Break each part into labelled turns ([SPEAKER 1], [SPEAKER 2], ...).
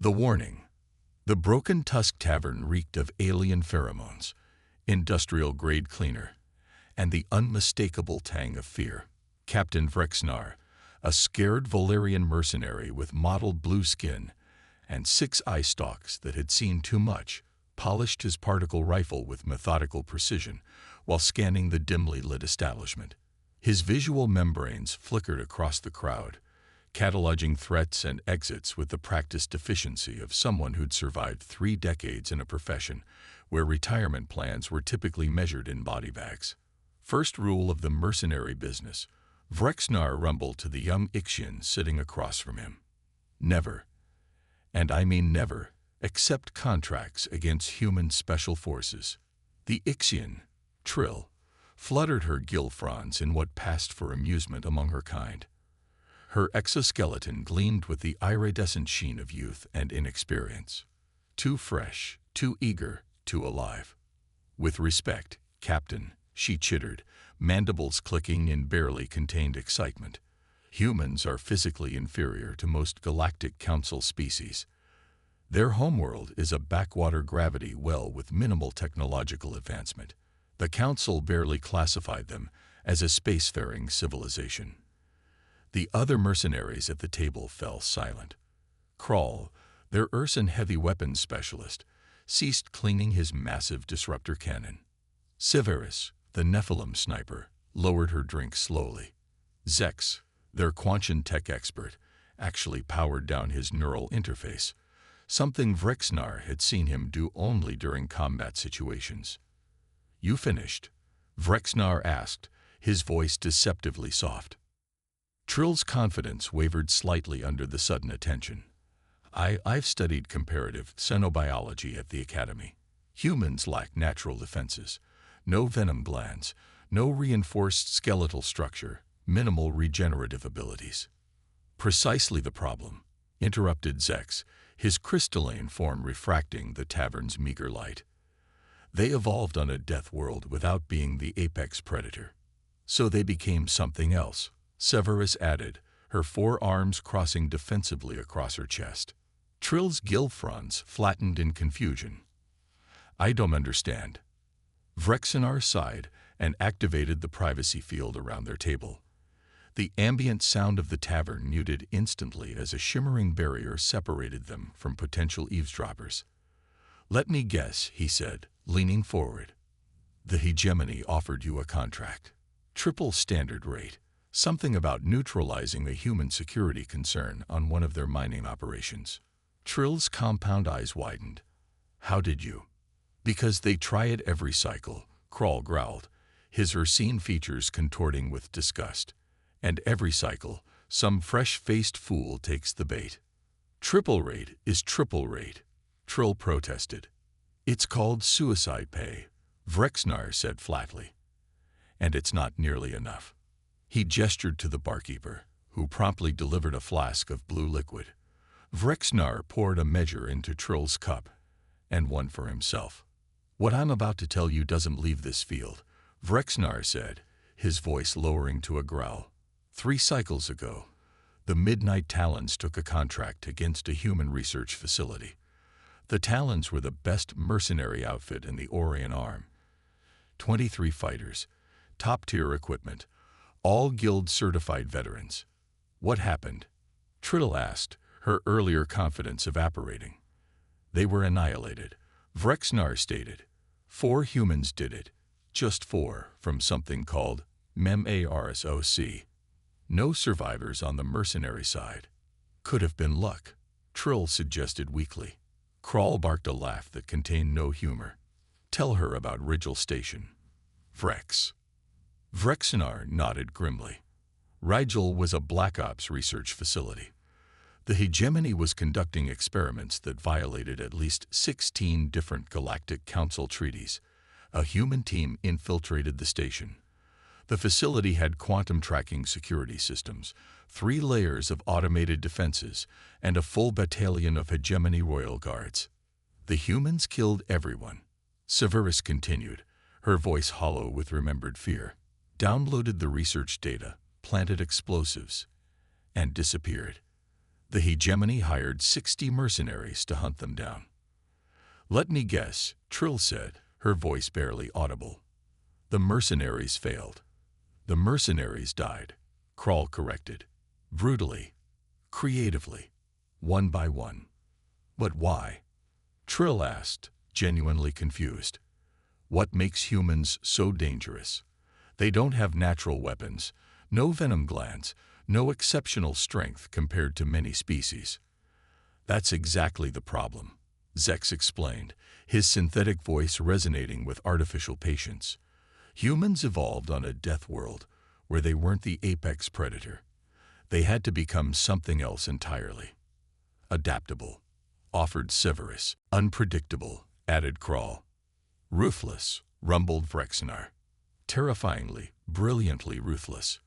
[SPEAKER 1] The warning. The Broken Tusk Tavern reeked of alien pheromones, industrial-grade cleaner, and the unmistakable tang of fear. Captain Vrexnar, a scared Valerian mercenary with mottled blue skin and 6 eye stalks that had seen too much, polished his particle rifle with methodical precision while scanning the dimly lit establishment. His visual membranes flickered across the crowd, cataloging threats and exits with the practiced efficiency of someone who'd survived 3 decades in a profession where retirement plans were typically measured in body bags. First rule of the mercenary business, Vrexnar rumbled to the young Ixian sitting across from him. Never, and I mean never, accept contracts against human special forces. The Ixian, Trill, fluttered her gill fronds in what passed for amusement among her kind. Her exoskeleton gleamed with the iridescent sheen of youth and inexperience. Too fresh, too eager, too alive. With respect, Captain, she chittered, mandibles clicking in barely contained excitement. Humans are physically inferior to most Galactic Council species. Their homeworld is a backwater gravity well with minimal technological advancement. The Council barely classified them as a spacefaring civilization. The other mercenaries at the table fell silent. Krall, their Ursan heavy weapons specialist, ceased cleaning his massive disruptor cannon. Severus, the Nephilim sniper, lowered her drink slowly. Zex, their Quantian tech expert, actually powered down his neural interface, something Vrexnar had seen him do only during combat situations. "You finished?" Vrexnar asked, his voice deceptively soft. Trill's confidence wavered slightly under the sudden attention. I've studied comparative xenobiology at the Academy. Humans lack natural defenses. No venom glands, no reinforced skeletal structure, minimal regenerative abilities. Precisely the problem, interrupted Zex, his crystalline form refracting the tavern's meager light. They evolved on a death world without being the apex predator. So they became something else, Severus added, her 4 arms crossing defensively across her chest. Trill's gill fronds flattened in confusion. "I don't understand." Vrexnar sighed and activated the privacy field around their table. The ambient sound of the tavern muted instantly as a shimmering barrier separated them from potential eavesdroppers. "Let me guess," he said, leaning forward. "The hegemony offered you a contract. Triple standard rate. Something about neutralizing a human security concern on one of their mining operations." Trill's compound eyes widened. "How did you?" "Because they try it every cycle," Krall growled, his Ursine features contorting with disgust. "And every cycle, some fresh-faced fool takes the bait." "Triple rate is triple rate," Trill protested. "It's called suicide pay," Vrexnar said flatly. "And it's not nearly enough." He gestured to the barkeeper, who promptly delivered a flask of blue liquid. Vrexnar poured a measure into Trill's cup, and one for himself. "What I'm about to tell you doesn't leave this field," Vrexnar said, his voice lowering to a growl. 3 cycles ago, the Midnight Talons took a contract against a human research facility. The Talons were the best mercenary outfit in the Orion Arm. 23 fighters, top-tier equipment, all guild-certified veterans. "What happened?" Trill asked, her earlier confidence evaporating. "They were annihilated," Vrexnar stated. 4 humans did it, just 4 from something called MEMARSOC. No survivors on the mercenary side. "Could have been luck," Trill suggested weakly. Krall barked a laugh that contained no humor. "Tell her about Rigel Station." Vrexnar nodded grimly. Rigel was a Black Ops research facility. The hegemony was conducting experiments that violated at least 16 different Galactic Council treaties. A human team infiltrated the station. The facility had quantum tracking security systems, 3 layers of automated defenses, and a full battalion of hegemony royal guards. The humans killed everyone. Severus continued, her voice hollow with remembered fear. Downloaded the research data, planted explosives, and disappeared. The hegemony hired 60 mercenaries to hunt them down. Let me guess, Trill said, her voice barely audible. The mercenaries failed. The mercenaries died, Krall corrected. Brutally, creatively, one by one. But why? Trill asked, genuinely confused. What makes humans so dangerous? They don't have natural weapons, no venom glands, no exceptional strength compared to many species. That's exactly the problem, Zex explained, his synthetic voice resonating with artificial patience. Humans evolved on a death world where they weren't the apex predator. They had to become something else entirely. Adaptable, offered Severus. Unpredictable, added Krall. Ruthless, rumbled Vrexnar. Terrifyingly, brilliantly ruthless.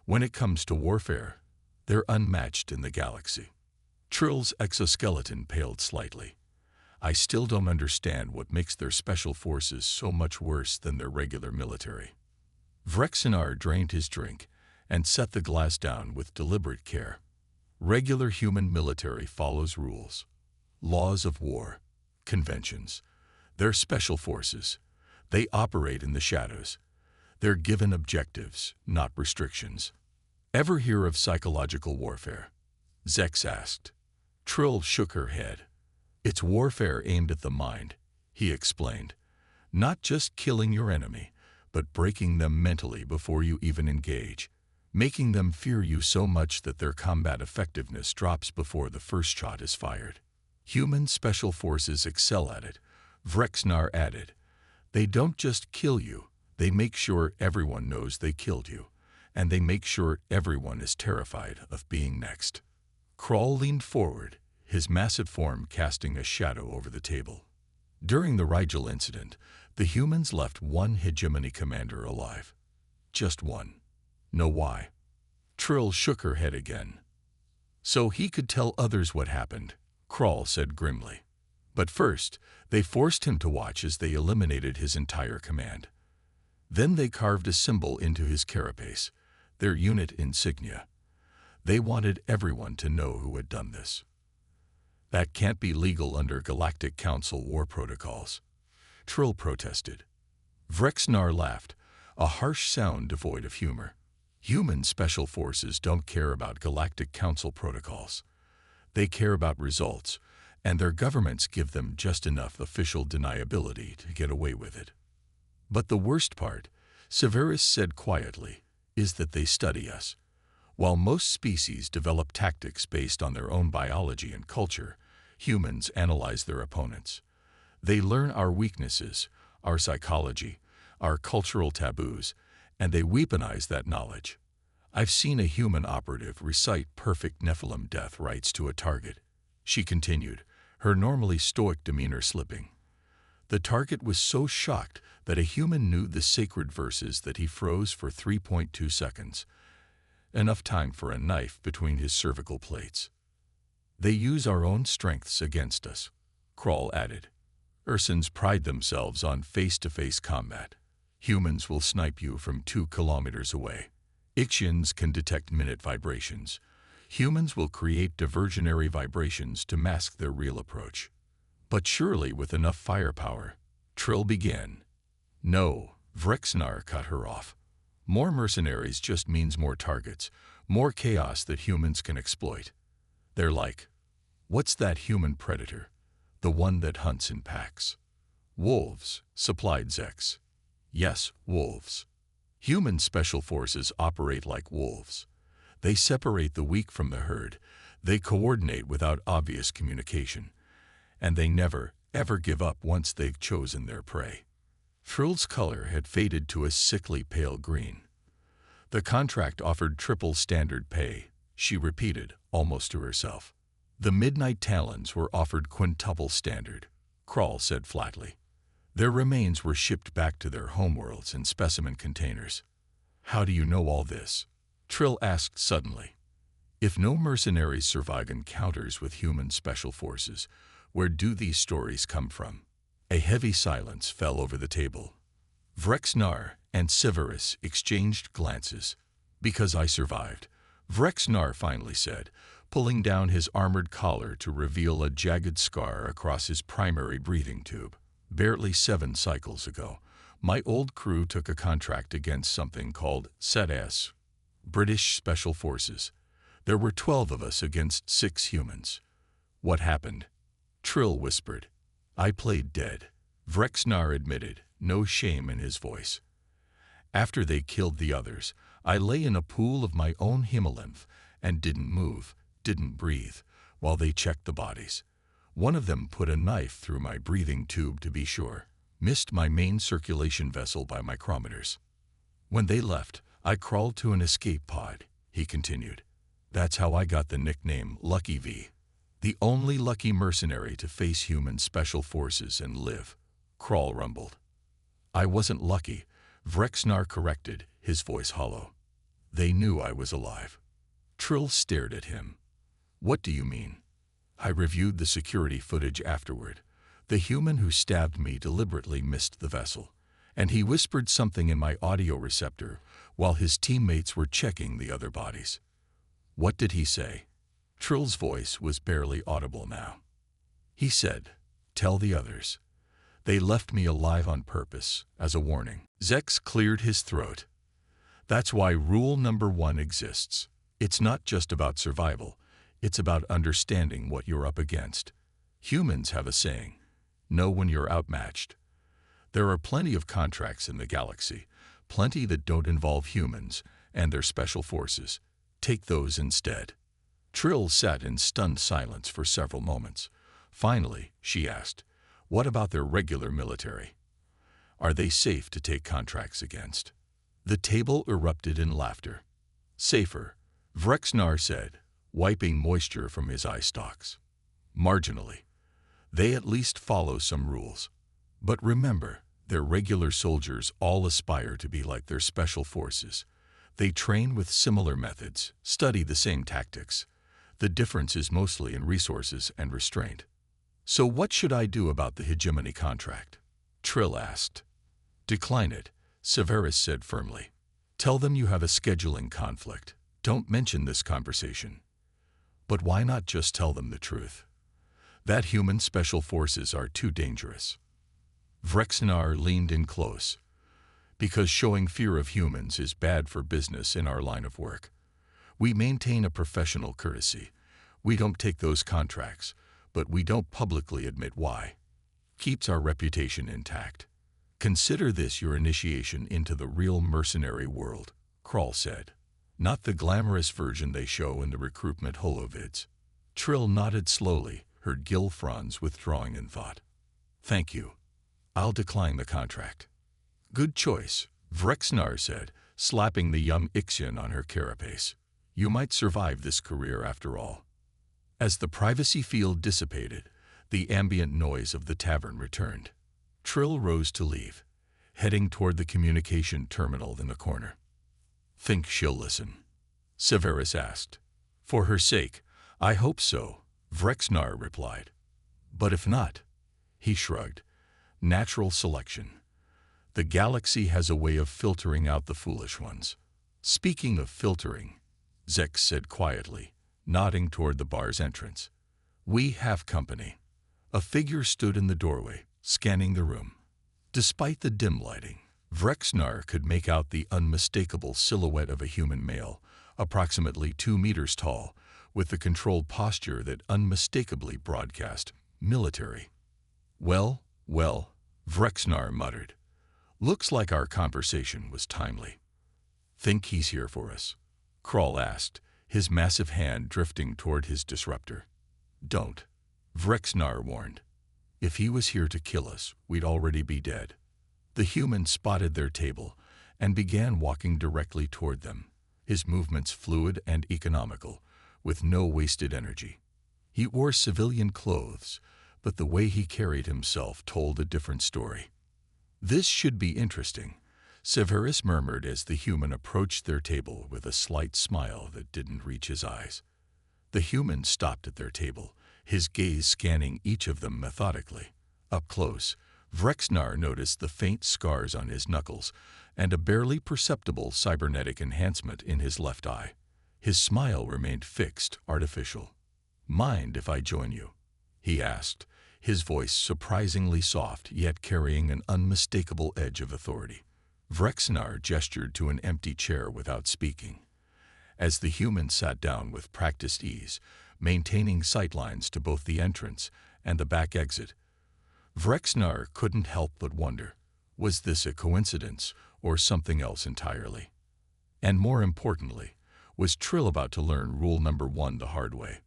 [SPEAKER 1] When it comes to warfare, they're unmatched in the galaxy. Trill's exoskeleton paled slightly. I still don't understand what makes their special forces so much worse than their regular military. Vrexnar drained his drink and set the glass down with deliberate care. Regular human military follows rules, laws of war, conventions. They're special forces. They operate in the shadows. They're given objectives, not restrictions. Ever hear of psychological warfare? Zex asked. Trill shook her head. It's warfare aimed at the mind, he explained. Not just killing your enemy, but breaking them mentally before you even engage, making them fear you so much that their combat effectiveness drops before the first shot is fired. Human special forces excel at it, Vrexnar added. They don't just kill you, they make sure everyone knows they killed you, and they make sure everyone is terrified of being next. Krall leaned forward, his massive form casting a shadow over the table. During the Rigel incident, the humans left one hegemony commander alive. Just one. Know why? Trill shook her head again. So he could tell others what happened, Krall said grimly. But first, they forced him to watch as they eliminated his entire command. Then they carved a symbol into his carapace, their unit insignia. They wanted everyone to know who had done this. That can't be legal under Galactic Council war protocols, Trill protested. Vrexnar laughed, a harsh sound devoid of humor. Human special forces don't care about Galactic Council protocols. They care about results, and their governments give them just enough official deniability to get away with it. But the worst part, Severus said quietly, is that they study us. While most species develop tactics based on their own biology and culture, humans analyze their opponents. They learn our weaknesses, our psychology, our cultural taboos, and they weaponize that knowledge. I've seen a human operative recite perfect Nephilim death rites to a target, she continued, her normally stoic demeanor slipping. The target was so shocked that a human knew the sacred verses that he froze for 3.2 seconds, enough time for a knife between his cervical plates. They use our own strengths against us, Krall added. Ursans pride themselves on face-to-face combat. Humans will snipe you from 2 kilometers away. Ixians can detect minute vibrations. Humans will create diversionary vibrations to mask their real approach. But surely with enough firepower, Trill began. No, Vrexnar cut her off. More mercenaries just means more targets, more chaos that humans can exploit. They're like, what's that human predator? The one that hunts in packs. Wolves, supplied Zex. Yes, wolves. Human special forces operate like wolves. They separate the weak from the herd, they coordinate without obvious communication, and they never, ever give up once they've chosen their prey. Trill's color had faded to a sickly pale green. The contract offered triple standard pay, she repeated, almost to herself. The Midnight Talons were offered quintuple standard, Krall said flatly. Their remains were shipped back to their homeworlds in specimen containers. How do you know all this? Trill asked suddenly. If no mercenaries survive encounters with human special forces, where do these stories come from? A heavy silence fell over the table. Vrexnar and Severus exchanged glances. Because I survived, Vrexnar finally said, pulling down his armored collar to reveal a jagged scar across his primary breathing tube. Barely 7 cycles ago, my old crew took a contract against something called SETS, British Special Forces. There were 12 of us against 6 humans. What happened? Trill whispered. I played dead. Vrexnar admitted, no shame in his voice. After they killed the others, I lay in a pool of my own hemolymph and didn't move, didn't breathe, while they checked the bodies. One of them put a knife through my breathing tube to be sure, missed my main circulation vessel by micrometers. When they left, I crawled to an escape pod, he continued. That's how I got the nickname Lucky V. The only lucky mercenary to face human special forces and live, Crawl rumbled. I wasn't lucky, Vrexnar corrected, his voice hollow. They knew I was alive. Trill stared at him. What do you mean? I reviewed the security footage afterward. The human who stabbed me deliberately missed the vessel, and he whispered something in my audio receptor while his teammates were checking the other bodies. What did he say? Trill's voice was barely audible now. He said, tell the others. They left me alive on purpose, as a warning. Zex cleared his throat. That's why rule number 1 exists. It's not just about survival. It's about understanding what you're up against. Humans have a saying, know when you're outmatched. There are plenty of contracts in the galaxy, plenty that don't involve humans and their special forces. Take those instead. Trill sat in stunned silence for several moments. Finally, she asked, what about their regular military? Are they safe to take contracts against? The table erupted in laughter. Safer, Vrexnar said, wiping moisture from his eye stalks. Marginally. They at least follow some rules. But remember, their regular soldiers all aspire to be like their special forces. They train with similar methods, study the same tactics. The difference is mostly in resources and restraint. So what should I do about the hegemony contract? Trill asked. Decline it, Severus said firmly. Tell them you have a scheduling conflict. Don't mention this conversation. But why not just tell them the truth? That human special forces are too dangerous. Vrexnar leaned in close. Because showing fear of humans is bad for business in our line of work. We maintain a professional courtesy. We don't take those contracts, but we don't publicly admit why. Keeps our reputation intact. Consider this your initiation into the real mercenary world, Crawl said. Not the glamorous version they show in the recruitment holovids. Trill nodded slowly, her gill fronds withdrawing in thought. Thank you. I'll decline the contract. Good choice, Vrexnar said, slapping the young Ixion on her carapace. You might survive this career after all. As the privacy field dissipated, the ambient noise of the tavern returned. Trill rose to leave, heading toward the communication terminal in the corner. Think she'll listen? Severus asked. For her sake, I hope so, Vrexnar replied. But if not, he shrugged. Natural selection. The galaxy has a way of filtering out the foolish ones. Speaking of filtering, Zex said quietly, nodding toward the bar's entrance. We have company. A figure stood in the doorway, scanning the room. Despite the dim lighting, Vrexnar could make out the unmistakable silhouette of a human male, approximately 2 meters tall, with the controlled posture that unmistakably broadcast military. Well, Vrexnar muttered. Looks like our conversation was timely. Think he's here for us? Crawl asked, his massive hand drifting toward his disruptor. Don't, Vrexnar warned. If he was here to kill us, we'd already be dead. The human spotted their table and began walking directly toward them, his movements fluid and economical, with no wasted energy. He wore civilian clothes, but the way he carried himself told a different story. This should be interesting, Severus murmured as the human approached their table with a slight smile that didn't reach his eyes. The human stopped at their table, his gaze scanning each of them methodically. Up close, Vrexnar noticed the faint scars on his knuckles and a barely perceptible cybernetic enhancement in his left eye. His smile remained fixed, artificial. "Mind if I join you?" he asked, his voice surprisingly soft yet carrying an unmistakable edge of authority. Vrexnar gestured to an empty chair without speaking. As the human sat down with practiced ease, maintaining sightlines to both the entrance and the back exit, Vrexnar couldn't help but wonder, was this a coincidence or something else entirely? And more importantly, was Trill about to learn rule number 1 the hard way?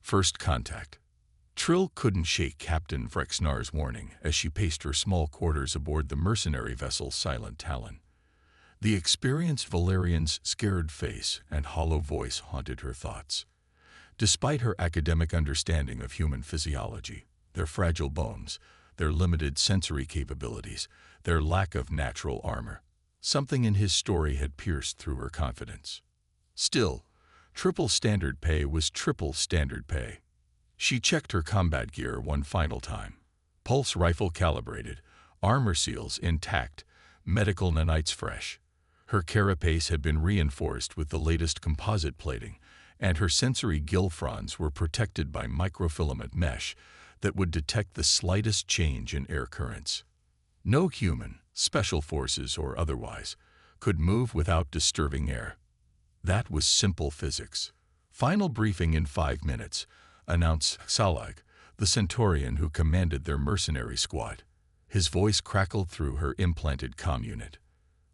[SPEAKER 1] First contact. Trill couldn't shake Captain Vrexnar's warning as she paced her small quarters aboard the mercenary vessel Silent Talon. The experienced Valerian's scared face and hollow voice haunted her thoughts. Despite her academic understanding of human physiology, their fragile bones, their limited sensory capabilities, their lack of natural armor, something in his story had pierced through her confidence. Still, triple standard pay was triple standard pay. She checked her combat gear one final time. Pulse rifle calibrated, armor seals intact, medical nanites fresh. Her carapace had been reinforced with the latest composite plating, and her sensory gill fronds were protected by microfilament mesh that would detect the slightest change in air currents. No human, special forces or otherwise, could move without disturbing air. That was simple physics. "Final briefing in 5 minutes," announced Salag, the Centaurian who commanded their mercenary squad. His voice crackled through her implanted comm unit.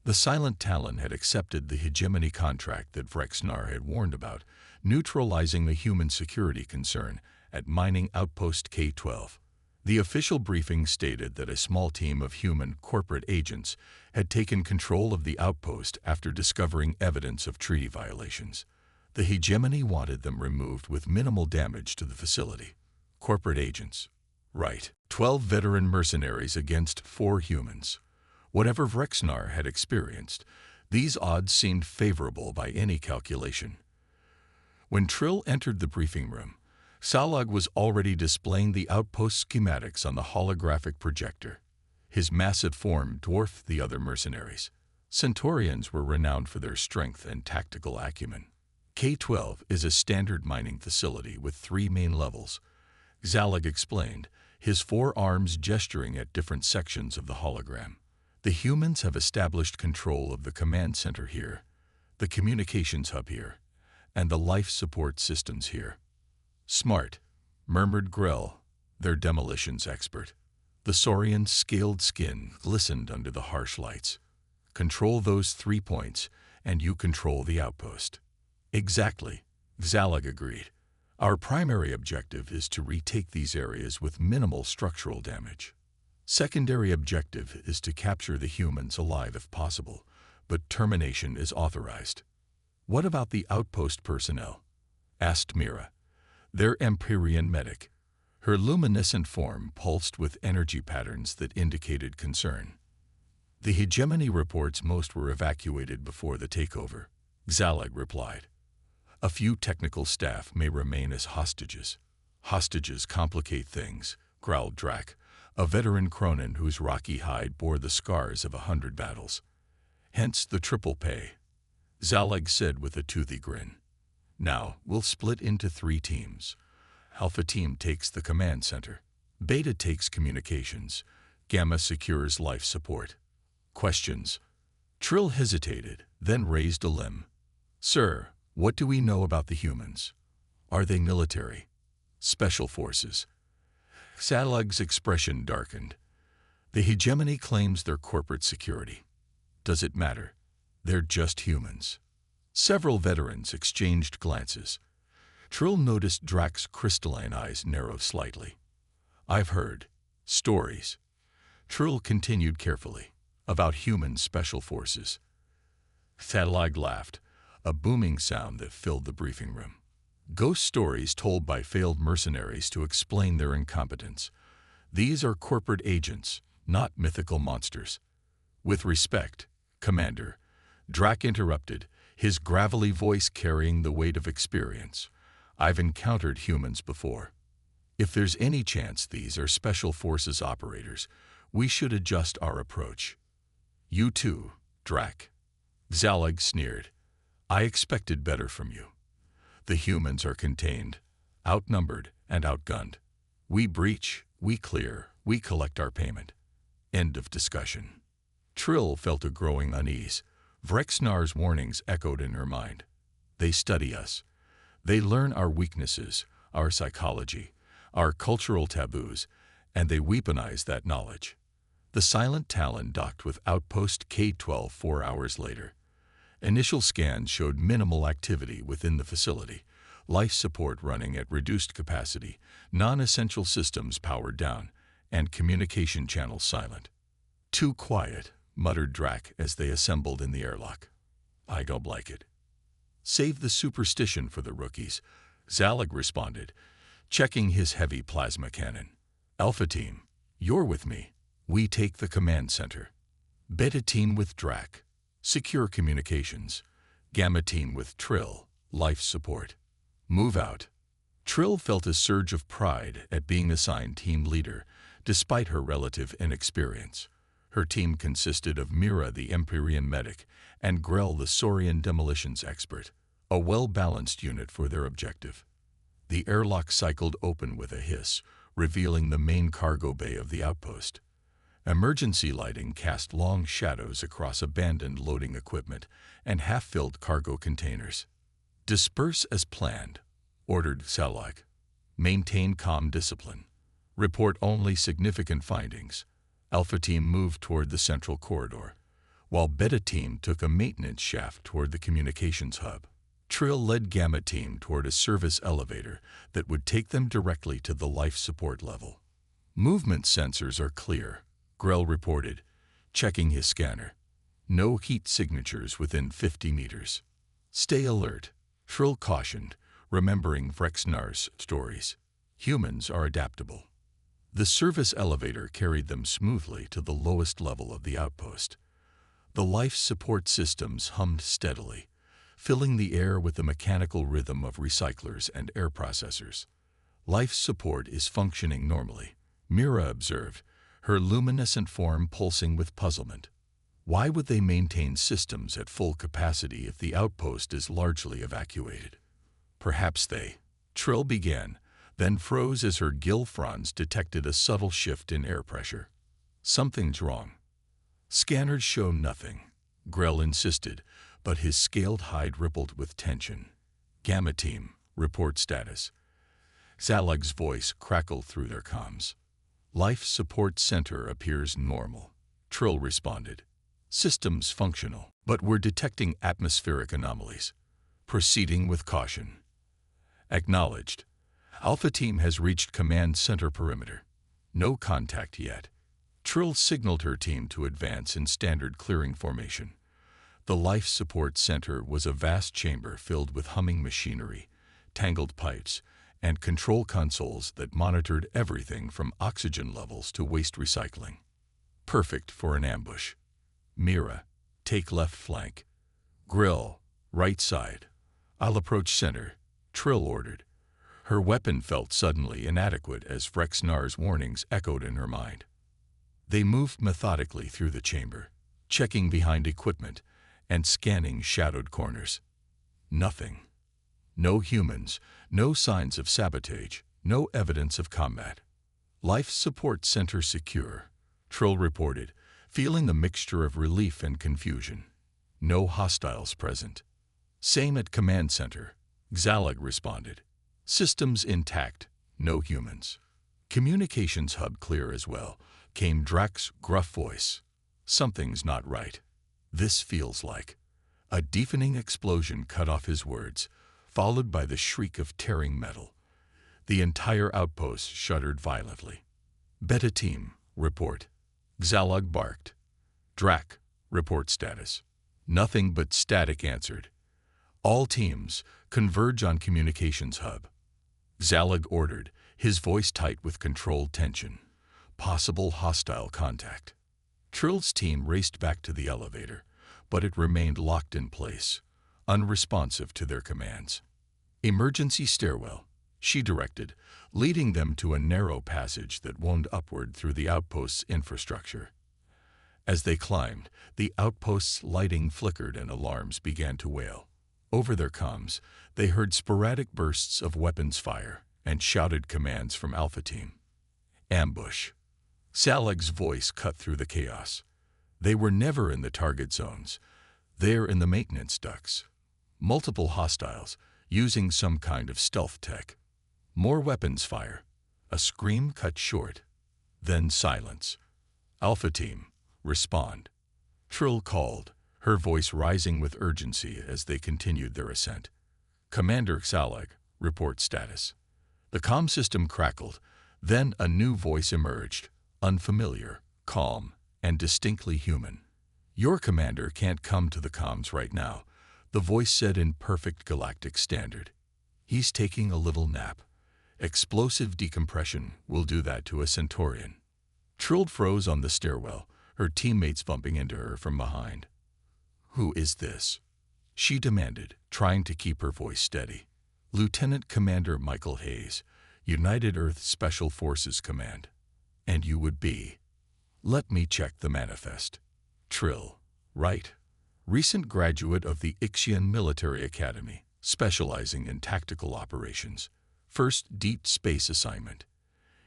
[SPEAKER 1] The Silent Talon had accepted the hegemony contract that Vrexnar had warned about, neutralizing the human security concern at mining outpost K-12. The official briefing stated that a small team of human corporate agents had taken control of the outpost after discovering evidence of treaty violations. The hegemony wanted them removed with minimal damage to the facility. Corporate agents. Right. 12 veteran mercenaries against 4 humans. Whatever Vrexnar had experienced, these odds seemed favorable by any calculation. When Trill entered the briefing room, Salag was already displaying the outpost schematics on the holographic projector. His massive form dwarfed the other mercenaries. Centaurians were renowned for their strength and tactical acumen. K-12 is a standard mining facility with 3 main levels. Zalag explained, his 4 arms gesturing at different sections of the hologram. The humans have established control of the command center here, the communications hub here, and the life support systems here. "Smart," murmured Grell, their demolitions expert. The Saurian's scaled skin glistened under the harsh lights. "Control those 3 points, and you control the outpost." "Exactly," Zalag agreed. "Our primary objective is to retake these areas with minimal structural damage. Secondary objective is to capture the humans alive if possible, but termination is authorized." "What about the outpost personnel?" asked Mira. Their Empyrean medic. Her luminescent form pulsed with energy patterns that indicated concern. "The hegemony reports most were evacuated before the takeover," Zalag replied. "A few technical staff may remain as hostages." "Hostages complicate things," growled Drac, a veteran Cronin whose rocky hide bore the scars of 100 battles. "Hence the triple pay," Zalag said with a toothy grin. "Now, we'll split into 3 teams. Alpha Team takes the command center. Beta takes communications. Gamma secures life support." "Questions?" Trill hesitated, then raised a limb. "Sir, what do we know about the humans? Are they military? Special forces?" Zalag's expression darkened. "The hegemony claims their corporate security. Does it matter? They're just humans." Several veterans exchanged glances. Trill noticed Drac's crystalline eyes narrow slightly. "I've heard stories," Trill continued carefully, "about human special forces." Zalag laughed, a booming sound that filled the briefing room. "Ghost stories told by failed mercenaries to explain their incompetence. These are corporate agents, not mythical monsters." "With respect, Commander," Drac interrupted, his gravelly voice carrying the weight of experience. "I've encountered humans before. If there's any chance these are special forces operators, we should adjust our approach." "You too, Drac," Zalag sneered. I expected better from you. The humans are contained, outnumbered, and outgunned. We breach, we clear, we collect our payment. End of discussion. Trill felt a growing unease. Vrexnar's warnings echoed in her mind. They study us. They learn our weaknesses, our psychology, our cultural taboos, and they weaponize that knowledge. The Silent Talon docked with Outpost K-12 4 hours later. Initial scans showed minimal activity within the facility, life support running at reduced capacity, non-essential systems powered down, and communication channels silent. "Too quiet," muttered Drac as they assembled in the airlock. "I don't like it." "Save the superstition for the rookies," Zalag responded, checking his heavy plasma cannon. "Alpha Team, you're with me. We take the command center. Beta Team with Drac, secure communications. Gamma Team with Trill, life support. Move out." Trill felt a surge of pride at being assigned team leader, despite her relative inexperience. Her team consisted of Mira, the Empyrean medic, and Grell, the Saurian demolitions expert, a well-balanced unit for their objective. The airlock cycled open with a hiss, revealing the main cargo bay of the outpost. Emergency lighting cast long shadows across abandoned loading equipment and half-filled cargo containers. "Disperse as planned," ordered Zalag. "Maintain calm discipline. Report only significant findings." Alpha Team moved toward the central corridor, while Beta Team took a maintenance shaft toward the communications hub. Trill led Gamma Team toward a service elevator that would take them directly to the life support level. "Movement sensors are clear," Grell reported, checking his scanner. "No heat signatures within 50 meters. Stay alert," Trill cautioned, remembering Vrexnar's stories. "Humans are adaptable." The service elevator carried them smoothly to the lowest level of the outpost. The life support systems hummed steadily, filling the air with the mechanical rhythm of recyclers and air processors. "Life support is functioning normally," Mira observed, her luminescent form pulsing with puzzlement. "Why would they maintain systems at full capacity if the outpost is largely evacuated?" "Perhaps they," Trill began, then froze as her gill fronds detected a subtle shift in air pressure. "Something's wrong." "Scanners show nothing," Grell insisted, but his scaled hide rippled with tension. "Gamma Team, report status." Zalag's voice crackled through their comms. "Life Support Center appears normal," Trill responded. "Systems functional, but we're detecting atmospheric anomalies. Proceeding with caution." "Acknowledged." Alpha Team has reached command center perimeter. "No contact yet." Trill signaled her team to advance in standard clearing formation. The Life Support Center was a vast chamber filled with humming machinery, tangled pipes, and control consoles that monitored everything from oxygen levels to waste recycling. Perfect for an ambush. "Mira, take left flank. Grill, right side. I'll approach center," Trill ordered. Her weapon felt suddenly inadequate as Vrexnar's warnings echoed in her mind. They moved methodically through the chamber, checking behind equipment and scanning shadowed corners. Nothing. No humans, no signs of sabotage, no evidence of combat. "Life Support Center secure," Trill reported, feeling a mixture of relief and confusion. "No hostiles present." "Same at Command Center," Zalag responded. "Systems intact, no humans." "Communications hub clear as well," came Drac's gruff voice. "Something's not right. This feels like..." A deafening explosion cut off his words, followed by the shriek of tearing metal. The entire outpost shuddered violently. "Beta Team, report." Zalag barked. "Drac, report status." Nothing but static answered. "All teams, converge on communications hub." Zalag ordered, his voice tight with controlled tension. Possible hostile contact. Trill's team raced back to the elevator, but it remained locked in place, unresponsive to their commands. "Emergency stairwell," she directed, leading them to a narrow passage that wound upward through the outpost's infrastructure. As they climbed, the outpost's lighting flickered and alarms began to wail. Over their comms, they heard sporadic bursts of weapons fire and shouted commands from Alpha Team. Ambush. Salag's voice cut through the chaos. They were never in the target zones. They're in the maintenance ducts. Multiple hostiles, using some kind of stealth tech. More weapons fire. A scream cut short. Then silence. Alpha Team, respond. Trill called, her voice rising with urgency as they continued their ascent. Commander Salag, report status. The comm system crackled. Then a new voice emerged, unfamiliar, calm, and distinctly human. Your commander can't come to the comms right now, the voice said in perfect galactic standard. He's taking a little nap. Explosive decompression will do that to a Centaurian. Trill froze on the stairwell, her teammates bumping into her from behind. Who is this? She demanded, trying to keep her voice steady. Lieutenant Commander Michael Hayes, United Earth Special Forces Command. And you would be. Let me check the manifest. Trill, right? Recent graduate of the Ixian Military Academy, specializing in tactical operations. First deep space assignment.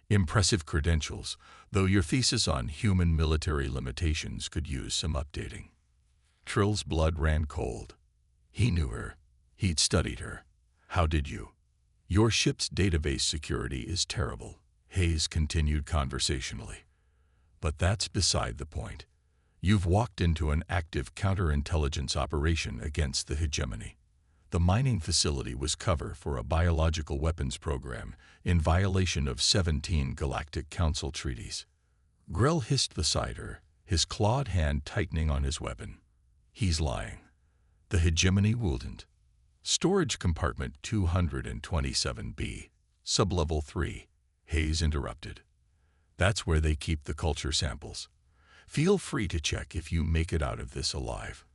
[SPEAKER 1] Impressive credentials, though your thesis on human military limitations could use some updating. Trill's blood ran cold. He knew her. He'd studied her. How did you? Your ship's database security is terrible, Hayes continued conversationally. But that's beside the point. You've walked into an active counterintelligence operation against the hegemony. The mining facility was cover for a biological weapons program in violation of 17 Galactic Council treaties. Grell hissed beside her, his clawed hand tightening on his weapon. He's lying. The hegemony wouldn't. Storage compartment 227B, sublevel 3, Hayes interrupted. That's where they keep the culture samples. Feel free to check if you make it out of this alive.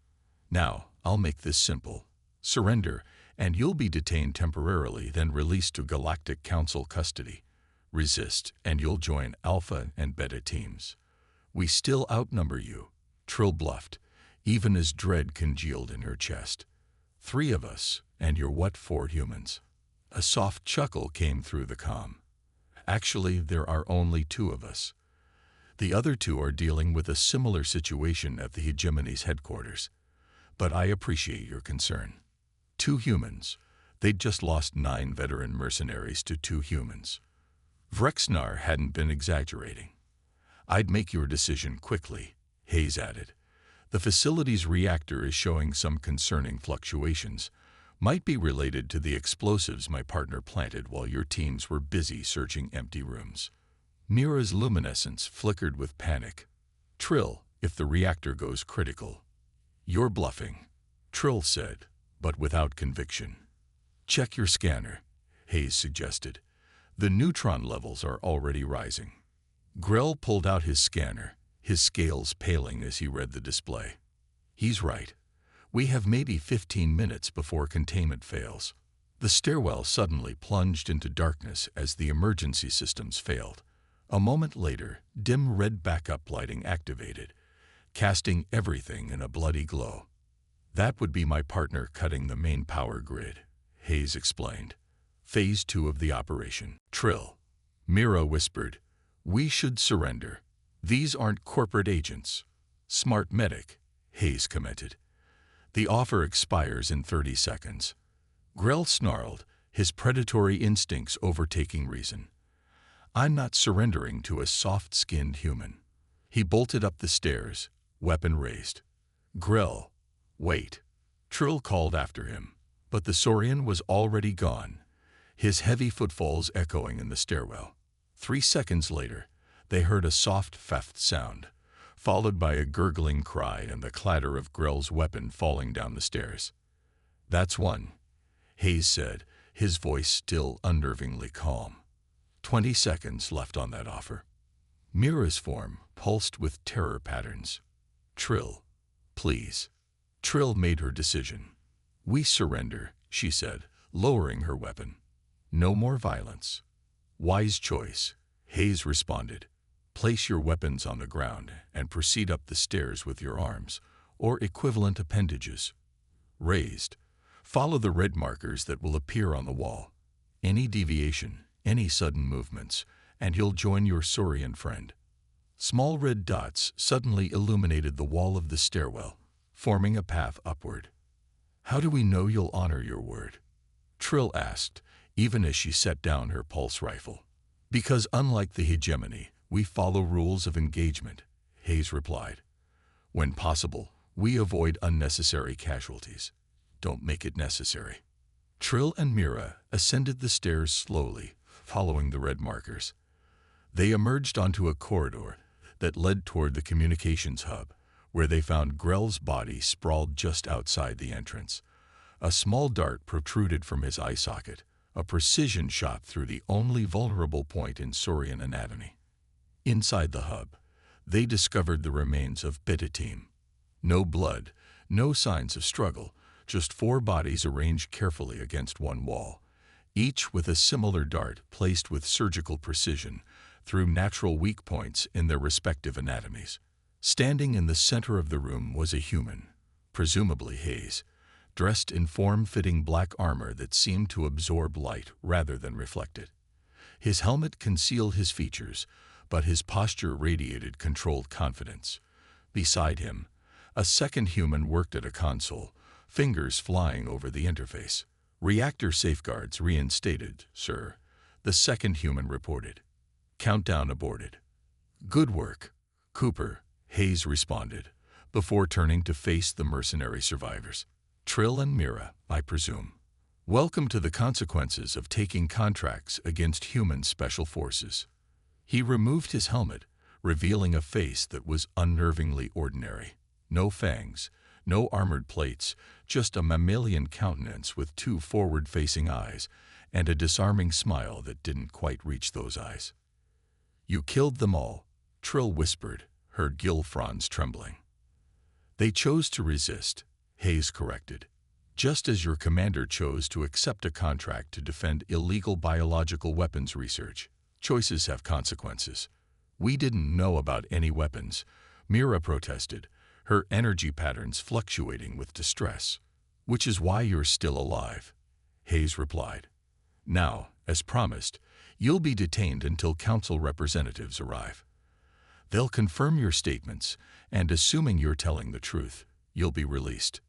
[SPEAKER 1] Now, I'll make this simple. Surrender, and you'll be detained temporarily, then released to Galactic Council custody. Resist, and you'll join Alpha and Beta teams. We still outnumber you, Trill bluffed, even as dread congealed in her chest. 3 of us, and you're what 4 humans? A soft chuckle came through the comm. Actually, there are only 2 of us. The other 2 are dealing with a similar situation at the hegemony's headquarters. But I appreciate your concern. 2 humans. They'd just lost 9 veteran mercenaries to 2 humans. Vrexnar hadn't been exaggerating. I'd make your decision quickly, Hayes added. The facility's reactor is showing some concerning fluctuations. Might be related to the explosives my partner planted while your teams were busy searching empty rooms. Mira's luminescence flickered with panic. Trill, if the reactor goes critical. You're bluffing, Trill said, but without conviction. Check your scanner, Hayes suggested. The neutron levels are already rising. Grell pulled out his scanner, his scales paling as he read the display. He's right. We have maybe 15 minutes before containment fails. The stairwell suddenly plunged into darkness as the emergency systems failed. A moment later, dim red backup lighting activated, casting everything in a bloody glow. That would be my partner cutting the main power grid, Hayes explained. Phase 2 of the operation. Trill. Mira whispered, we should surrender. These aren't corporate agents. Smart medic, Hayes commented. The offer expires in 30 seconds. Grell snarled, his predatory instincts overtaking reason. I'm not surrendering to a soft-skinned human. He bolted up the stairs, weapon raised. Grell, wait. Trill called after him, but the Saurian was already gone, his heavy footfalls echoing in the stairwell. 3 seconds later, they heard a soft feft sound, followed by a gurgling cry and the clatter of Grell's weapon falling down the stairs. That's one, Hayes said, his voice still unnervingly calm. 20 seconds left on that offer. Mira's form pulsed with terror patterns. Trill, please. Trill made her decision. We surrender, she said, lowering her weapon. No more violence. Wise choice, Hayes responded. Place your weapons on the ground and proceed up the stairs with your arms, or equivalent appendages, raised. Follow the red markers that will appear on the wall. Any deviation, any sudden movements, and you'll join your Saurian friend. Small red dots suddenly illuminated the wall of the stairwell, forming a path upward. How do we know you'll honor your word? Trill asked, even as she set down her pulse rifle. Because unlike the hegemony, we follow rules of engagement, Hayes replied. When possible, we avoid unnecessary casualties. Don't make it necessary. Trill and Mira ascended the stairs slowly, following the red markers. They emerged onto a corridor that led toward the communications hub, where they found Grell's body sprawled just outside the entrance. A small dart protruded from his eye socket, a precision shot through the only vulnerable point in Saurian anatomy. Inside the hub, they discovered the remains of Beta Team. No blood, no signs of struggle, just 4 bodies arranged carefully against one wall, each with a similar dart placed with surgical precision through natural weak points in their respective anatomies. Standing in the center of the room was a human, presumably Hayes, dressed in form-fitting black armor that seemed to absorb light rather than reflect it. His helmet concealed his features, but his posture radiated controlled confidence. Beside him, a second human worked at a console, fingers flying over the interface. "Reactor safeguards reinstated, sir," the second human reported. "Countdown aborted." "Good work, Cooper," Hayes responded, before turning to face the mercenary survivors. "Trill and Mira, I presume. Welcome to the consequences of taking contracts against human special forces." He removed his helmet, revealing a face that was unnervingly ordinary. No fangs, no armored plates, just a mammalian countenance with 2 forward-facing eyes and a disarming smile that didn't quite reach those eyes. "You killed them all," Trill whispered, her gill fronds trembling. "They chose to resist," Hayes corrected. "Just as your commander chose to accept a contract to defend illegal biological weapons research. Choices have consequences. We didn't know about any weapons," Mira protested, her energy patterns fluctuating with distress. "Which is why you're still alive," Hayes replied. "Now, as promised, you'll be detained until council representatives arrive. They'll confirm your statements, and assuming you're telling the truth, you'll be released."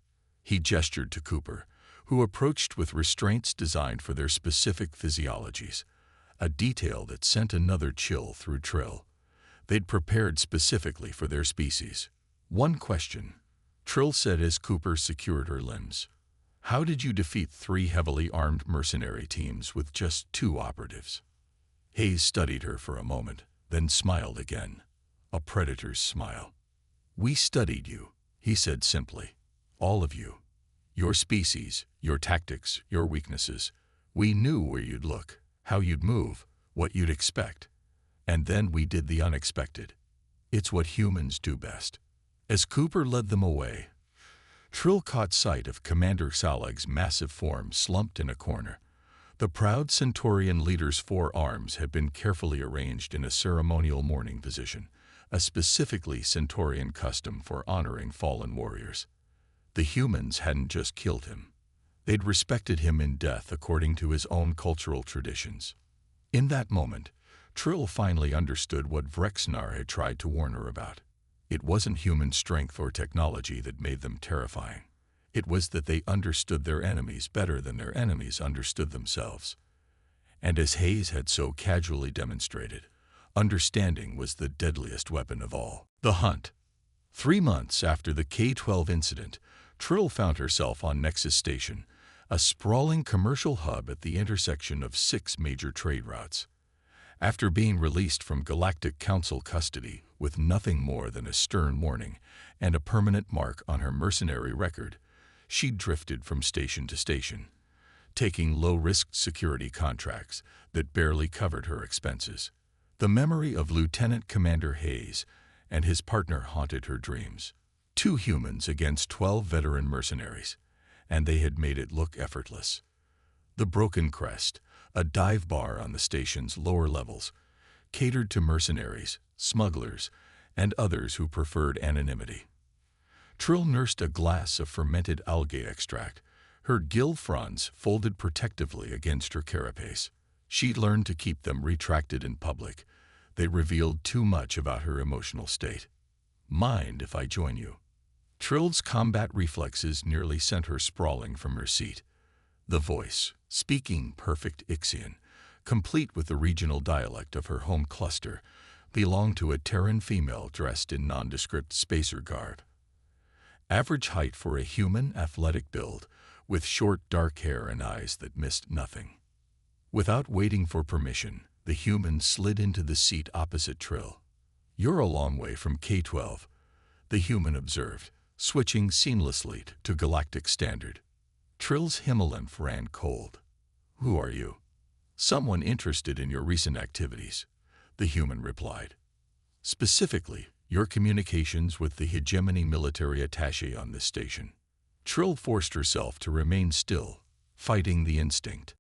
[SPEAKER 1] He gestured to Cooper, who approached with restraints designed for their specific physiologies, a detail that sent another chill through Trill. They'd prepared specifically for their species. "One question," Trill said as Cooper secured her limbs. "How did you defeat 3 heavily armed mercenary teams with just 2 operatives?" Hayes studied her for a moment, then smiled again. A predator's smile. "We studied you," he said simply. "All of you. Your species, your tactics, your weaknesses. We knew where you'd look, how you'd move, what you'd expect. And then we did the unexpected. It's what humans do best." As Cooper led them away, Trill caught sight of Commander Salag's massive form slumped in a corner. The proud Centaurian leader's 4 arms had been carefully arranged in a ceremonial mourning position, a specifically Centaurian custom for honoring fallen warriors. The humans hadn't just killed him. They'd respected him in death according to his own cultural traditions. In that moment, Trill finally understood what Vrexnar had tried to warn her about. It wasn't human strength or technology that made them terrifying. It was that they understood their enemies better than their enemies understood themselves. And as Hayes had so casually demonstrated, understanding was the deadliest weapon of all. The hunt. 3 months after the K-12 incident, Trill found herself on Nexus Station, a sprawling commercial hub at the intersection of 6 major trade routes. After being released from Galactic Council custody with nothing more than a stern warning and a permanent mark on her mercenary record, she drifted from station to station, taking low-risk security contracts that barely covered her expenses. The memory of Lieutenant Commander Hayes and his partner haunted her dreams. 2 humans against 12 veteran mercenaries, and they had made it look effortless. The Broken Crest, a dive bar on the station's lower levels, catered to mercenaries, smugglers, and others who preferred anonymity. Trill nursed a glass of fermented algae extract, Her gill fronds folded protectively against her carapace. She learned to keep them retracted in public. They revealed too much about her emotional state. "Mind if I join you?" Trill's combat reflexes nearly sent her sprawling from her seat. The voice, speaking perfect Ixian, complete with the regional dialect of her home cluster, belonged to a Terran female dressed in nondescript spacer garb. Average height for a human, athletic build, with short dark hair and eyes that missed nothing. Without waiting for permission, the human slid into the seat opposite Trill. "You're a long way from K-12, the human observed, switching seamlessly to Galactic Standard. Trill's himolymph ran cold. "Who are you?" "Someone interested in your recent activities," the human replied. "Specifically, your communications with the hegemony military attaché on this station." Trill forced herself to remain still, fighting the instinct.